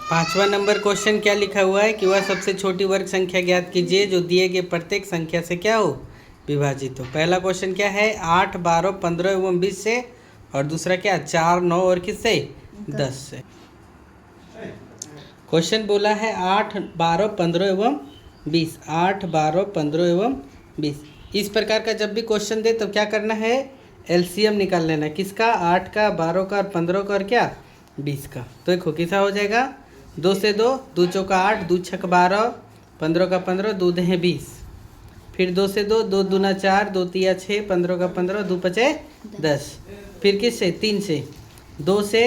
5वां number question क्या लिखा हुआ है कि वह सबसे छोटी वर्ग संख्या ज्ञात कीजिए जो दिए गए प्रत्येक संख्या से क्या हो, विभाजित हो। पहला क्वेश्चन क्या है, 8, 12, 15 एवं 20 से, और दूसरा क्या, 4, 9 और किससे, 10 से। क्वेश्चन बोला है 8, 12, 15 एवं 20। 8, 12, 15 एवं 20। इस प्रकार का जब भी क्वेश्चन दे तो क्या करना है, एलसीएम निकाल लेना। किसका, 8 का, 12 का और 15 का और क्या, 20 का। तो देखो कैसा हो जाएगा, 2 से 2, 2 चौका 8, 2 छक 12, 15 का 15, 2 दहे 20। फिर 2 से 2, 2 दूना 4, 2 तिया 6, 15 का 15, 2 पचे 10। फिर किससे, 3 से, 2 से,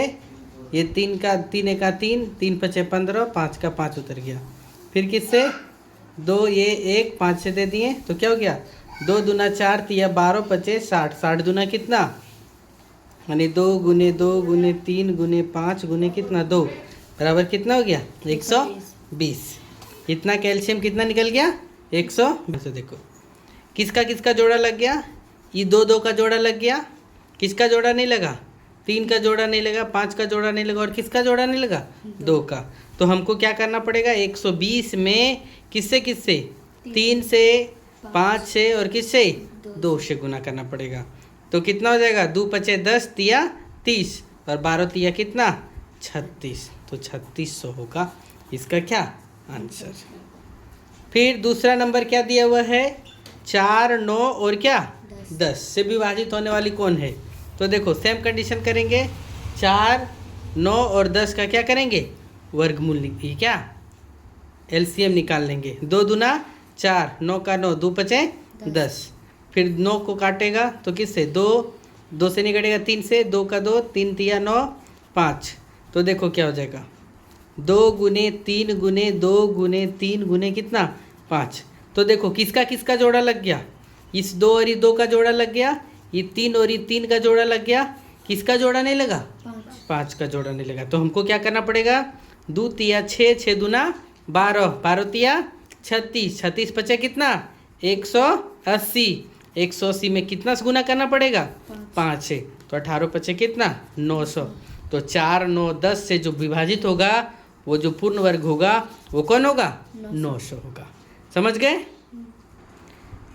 ये 3 का 3 एका 3, 3 पचे 15, 5 का 5 उतर गया। फिर किससे, 2 ये 1, 5 से दे दिए तो क्या हो गया, 2 दूना 4, तिया 12, पचे 60, 60 दूना कितना, यानी 2 गुने 2 गुने 3 गुने 5 गुने कितना 2, बराबर कितना हो गया, 120। इतना कैल्शियम कितना निकल गया, 120। देखो किसका किसका जोड़ा लग गया, ये 2 2 का जोड़ा लग गया, किसका जोड़ा नहीं लगा, 3 का जोड़ा नहीं लगा, 5 का जोड़ा नहीं लगा, और किसका जोड़ा नहीं लगा, 2 का। तो हमको क्या करना पड़ेगा, 120 में किससे किससे, 3 से, 5 से और किससे, 2 से गुना करना पड़ेगा। तो कितना हो जाएगा, 2 पचे 10, तिया 30, और 12 तिया कितना, 36। तो 3600 होगा इसका क्या आंसर। फिर दूसरा नंबर क्या दिया हुआ है, 4, 9 और क्या 10 से विभाजित होने वाली कौन है। तो देखो सेम कंडीशन करेंगे, 4, 9 और 10 का क्या करेंगे, वर्गमूल ये क्या, एलसीएम निकाल लेंगे। 2 दूना 4, 9 का 9, 2 पचे 10। फिर 9 को काटेगा तो किससे, 2, 2 से नहीं कटेगा, 3 से, 2 का 2, 3 तिया 9, 5। तो देखो क्या हो जाएगा, 2 गुने 3 गुने 2 गुने 3 गुने कितना, 5। तो देखो किसका किसका जोड़ा लग गया, इस 2 और ये 2 का जोड़ा लग गया, ये 3 और ये 3 का जोड़ा लग गया, किसका जोड़ा नहीं लगा, 5 का जोड़ा नहीं लगा। तो हमको क्या करना पड़ेगा, 2 तिया 6, 6 दूना 12, 12 तिया 36, 36 पचे कितना, 180, 180 में कितना गुना करना पड़ेगा, 5 से, तो 18 पचे कितना, 900। तो 4, 9, 10 से जो विभाजित होगा वो जो पूर्ण वर्ग होगा वो कौन होगा, 900 होगा। समझ गए।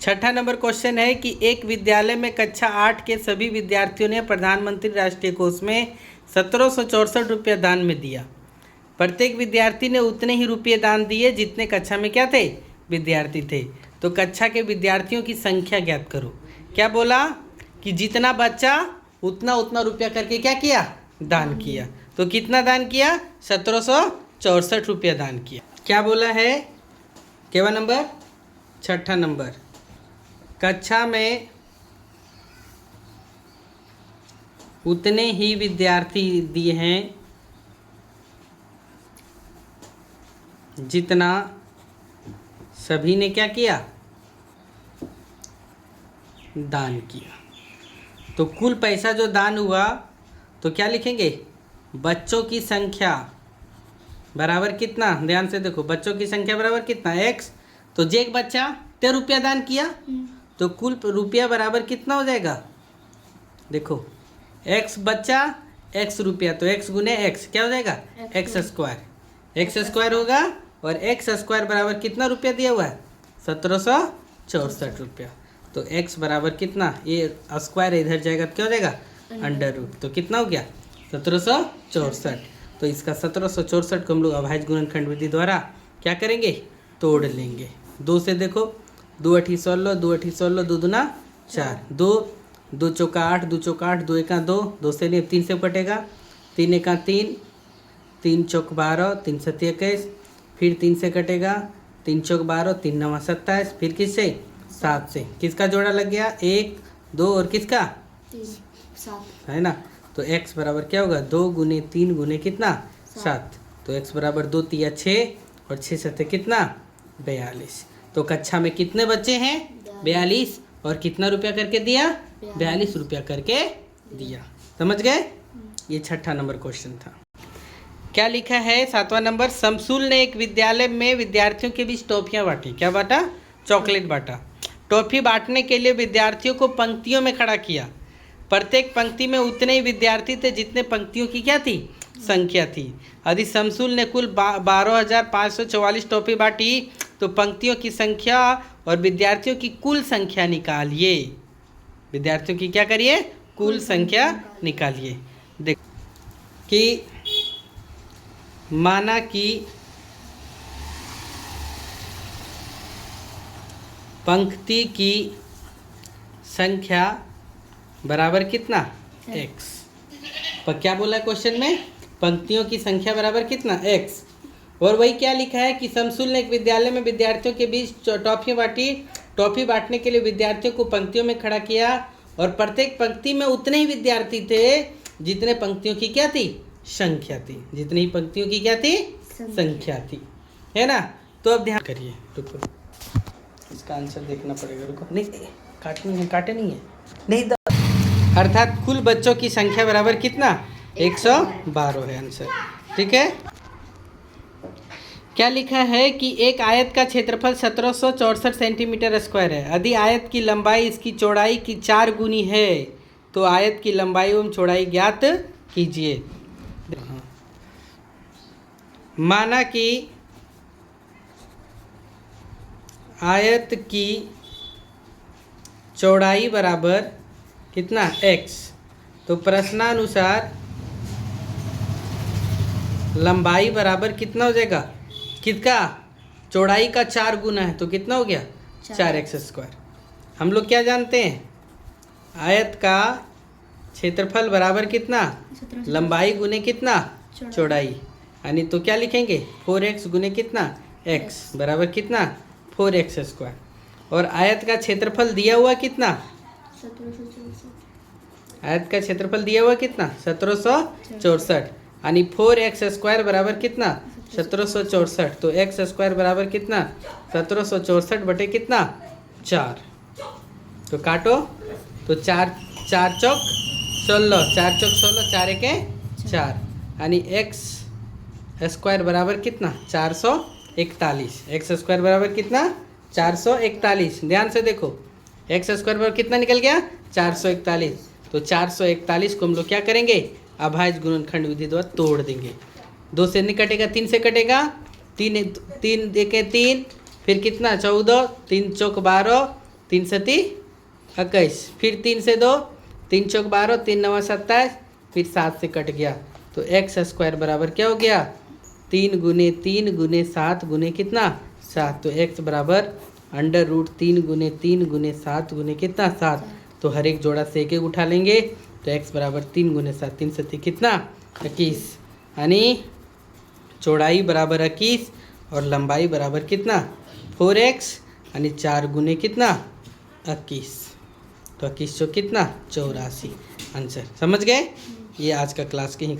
छठा नंबर क्वेश्चन है कि एक विद्यालय में कक्षा 8 के सभी विद्यार्थियों ने प्रधानमंत्री राष्ट्रीय कोष में 1764 रुपया दान में दिया। प्रत्येक विद्यार्थी ने उतने ही रुपये दान दिए जितने कक्षा में क्या थे, विद्यार्थी थे। तो कक्षा के विद्यार्थियों की संख्या ज्ञात करो। क्या बोला कि जितना बच्चा उतना उतना रुपया करके क्या किया, दान किया। तो कितना दान किया, 1764 रुपया दान किया। क्या बोला है, केवा नंबर, छठा नंबर, कक्षा में उतने ही विद्यार्थी दिए हैं जितना सभी ने क्या किया, दान किया। तो कुल पैसा जो दान हुआ तो क्या लिखेंगे, बच्चों की संख्या बराबर कितना, ध्यान से देखो, बच्चों की संख्या बराबर कितना, x। तो जे एक बच्चा 13 रुपया दान किया तो कुल रुपया बराबर कितना हो जाएगा, देखो x बच्चा x रुपया, तो x गुने x क्या हो जाएगा, x स्क्वायर होगा। और x स्क्वायर बराबर कितना रुपया दिया हुआ है, 1764 रुपया। तो x बराबर कितना, ये स्क्वायर इधर जाएगा तो क्या हो जाएगा, अंडर रूट। तो कितना हो गया, 1764। तो इसका 1764 को हम लोग अभाज्य गुणनखंड विधि द्वारा क्या करेंगे, तोड़ लेंगे। 2 से देखो, 2 अठी 16, 2 अठी 16, 2 दूना 4, 2 2 चौका 8, 2 चौका 8, 2 एका 2, 2 से नहीं 3 से कटेगा, 3 एका 3, 3 चौक 12, 3 सत्ती 21, फिर 3 से कटेगा, 3 चौक 12, 3 नवा 27, फिर किससे, 7 से। किसका जोड़ा लग गया, 1, 2 और किसका, 7 है ना। तो x बराबर क्या होगा, 2 गुने 3 गुने कितना, 7। तो x बराबर 2 तिया 6 और 6 सत्ते कितना, 42। तो कक्षा में कितने बच्चे हैं, 42, और कितना रुपया करके दिया, 42 रुपया करके दिया। समझ गए। ये छठा नंबर क्वेश्चन था। क्या लिखा है 7वां नंबर, शमसूल ने एक विद्यालय में विद्यार्थियों के बीच टॉफियाँ बांटी। क्या बांटा, चॉकलेट बांटा। टॉफी बांटने के लिए विद्यार्थियों को पंक्तियों में खड़ा किया। प्रत्येक पंक्ति में उतने ही विद्यार्थी थे जितने पंक्तियों की क्या थी, संख्या थी। यदि शमसुल ने कुल 12,544 टॉफी बांटी तो पंक्तियों की संख्या और विद्यार्थियों की कुल संख्या निकालिए। विद्यार्थियों की क्या करिए? कुल संख्या निकालिए। देख कि माना कि पंक्ति की संख्या बराबर कितना? x। पर क्या बोला क्वेश्चन में? पंक्तियों की संख्या बराबर कितना? x। और वही क्या लिखा है कि शमसुल ने एक विद्यालय में विद्यार्थियों के बीच टॉफी बांटी। टॉफी बांटने के लिए विद्यार्थियों को पंक्तियों में खड़ा किया और प्रत्येक पंक्ति में उतने ही विद्यार्थी थे जितने पंक्तियों की क्या थी? संख्या थी। जितनी ही पंक्तियों की क्या थी? संख्या थी, है ना? तो अब ध्यान करिए, रुको, इसका आंसर देखना पड़ेगा। रुको, नहीं काटनी है, काटे नहीं है, नहीं दो। अर्थात कुल बच्चों की संख्या बराबर कितना? 112 है आंसर। ठीक है। क्या लिखा है कि एक आयत का क्षेत्रफल 1764 सेंटीमीटर स्क्वायर है। यदि आयत की लंबाई इसकी चौड़ाई की 4 गुनी है तो आयत की लंबाई एवं चौड़ाई ज्ञात कीजिए। माना कि आयत की चौड़ाई बराबर कितना? x। तो प्रश्नानुसार लंबाई बराबर कितना हो जाएगा? किसका? चौड़ाई का 4 गुना है तो कितना हो गया? 4x²। हम लोग क्या जानते हैं? आयत का क्षेत्रफल बराबर कितना? लंबाई गुने कितना? चौड़ाई। यानी तो क्या लिखेंगे? 4x गुने कितना? x बराबर कितना? 4x²। और आयत का क्षेत्रफल दिया हुआ कितना? 1764। आयत का क्षेत्रफल दिया हुआ कितना? 1764। यानी 4x² बराबर कितना? 1764। तो x² बराबर कितना? 1764 बटे कितना? 4। तो काटो, तो 4 चौक 16, 4 चौक 16, 4 एके 4। यानी x² बराबर कितना? 441। x² बराबर कितना? 441। ध्यान से देखो, x² बराबर कितना निकल गया? 441। तो 441 को हम लोग क्या करेंगे? अभाज्य गुणनखंड विधि द्वारा तोड़ देंगे। 2 से नहीं कटेगा, 3 से कटेगा। 3 देखे 3, फिर कितना? 14, 3 चौक 12, 3 सती 21, फिर 3 से 2, 3 चौक 12, 3 नवा 27, फिर 7 से कट गया। तो x² बराबर क्या हो गया? 3 गुने 3 गुने 7 गुने कितना? 7। तो x बराबर √3 गुने 3 गुने 7 गुने कितना? 7। तो हर एक जोड़ा से एक उठा लेंगे। तो x बराबर 3 गुने 7, 3 सती कितना? 21। यानी चौड़ाई बराबर 21 और लंबाई बराबर कितना? 4x। यानी 4 गुने कितना? 21। तो 21 कितना? 84 आंसर। समझ गए? ये आज का क्लास के ही